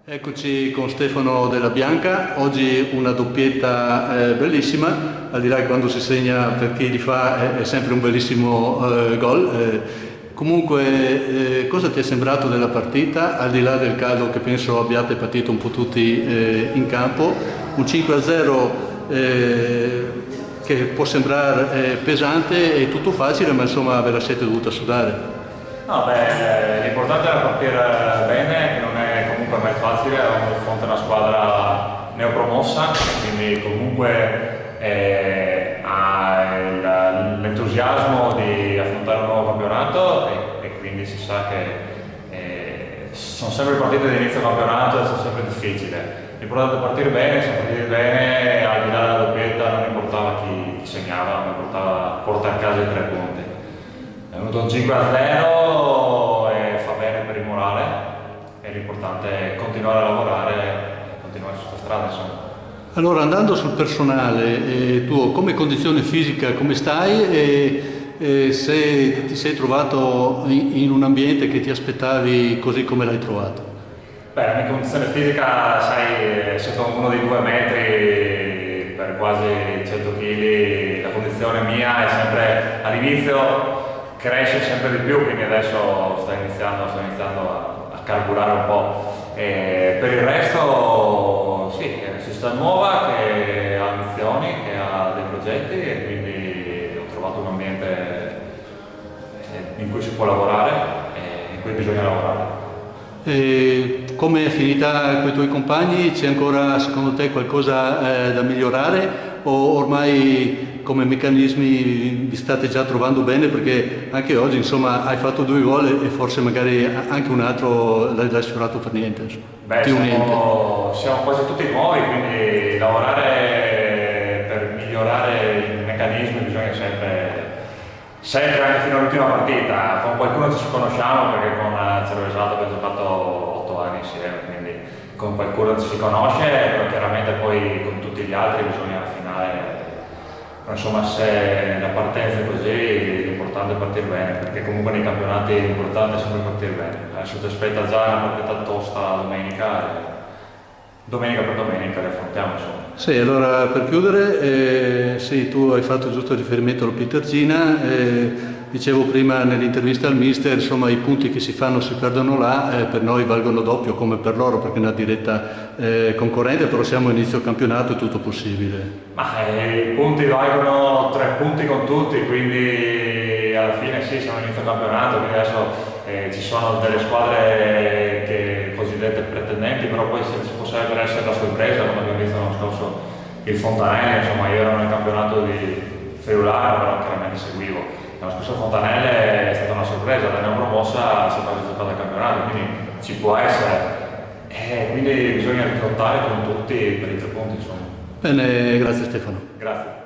Eccoci con Stefano Della Bianca, oggi una doppietta bellissima, al di là che quando si segna per chi li fa è sempre un bellissimo gol. Comunque cosa ti è sembrato della partita, al di là del caldo che penso abbiate patito un po' tutti in campo? Un 5-0 che può sembrare pesante e tutto facile, ma insomma ve la siete dovuta sudare. No, l'importante era partire bene, che non è comunque mai facile, avevamo di fronte a una squadra neopromossa, quindi comunque ha l'entusiasmo di affrontare un nuovo campionato e quindi si sa che sono sempre partite di inizio campionato e sono sempre difficili. L'importante è partire bene, siamo partiti bene, al di là della doppietta non importava chi segnava, non importava portare a casa i 3 punti. È venuto un 5-0 e fa bene per il morale e l'importante è continuare a lavorare e continuare su questa strada, insomma. Allora, andando sul personale, tu come condizione fisica come stai e se ti sei trovato in un ambiente che ti aspettavi così come l'hai trovato? Beh, la mia condizione fisica, sai, essendo uno di 2 metri per quasi 100 kg, la condizione mia è sempre all'inizio cresce sempre di più, quindi adesso sto iniziando a carburare un po'. Per il resto sì, è una società nuova che ha ambizioni, che ha dei progetti e quindi ho trovato un ambiente in cui si può lavorare e in cui bisogna lavorare. Come affinità con i tuoi compagni, c'è ancora secondo te qualcosa da migliorare o ormai come meccanismi vi state già trovando bene, perché anche oggi insomma hai fatto 2 gol e forse magari anche un altro l'hai sfiorato per niente. Beh, siamo quasi tutti nuovi, quindi lavorare per migliorare i meccanismi bisogna sempre anche fino all'ultima partita. Con qualcuno ci conosciamo perché con Cervesato abbiamo giocato 8 anni insieme, quindi con qualcuno ci si conosce, però chiaramente poi con tutti gli altri bisogna affinare. Insomma, se la partenza è così, l'importante è partire bene, perché comunque nei campionati l'importante è sempre partire bene. Adesso ti aspetta già una partita tosta domenica e domenica per domenica le affrontiamo, insomma. Sì, allora per chiudere, sì, tu hai fatto giusto riferimento allo Pietrgina, dicevo prima nell'intervista al mister, insomma i punti che si fanno si perdono là, per noi valgono doppio come per loro perché è una diretta concorrente, però siamo a inizio campionato, è tutto possibile. Ma i punti valgono 3 punti con tutti, quindi alla fine sì, siamo a inizio campionato, quindi adesso ci sono delle squadre cosiddette pretendenti, però poi ci potrebbe essere la sorpresa, come abbiamo visto l'anno scorso il Fontanelle, insomma io ero nel campionato di Friulano, però chiaramente seguivo. L'anno scorso il Fontanelle è stata una sorpresa, la neopromossa si è quasi giocata al campionato, quindi ci può essere. Quindi bisogna lottare con tutti per i 3 punti, insomma. Bene, grazie Stefano. Grazie.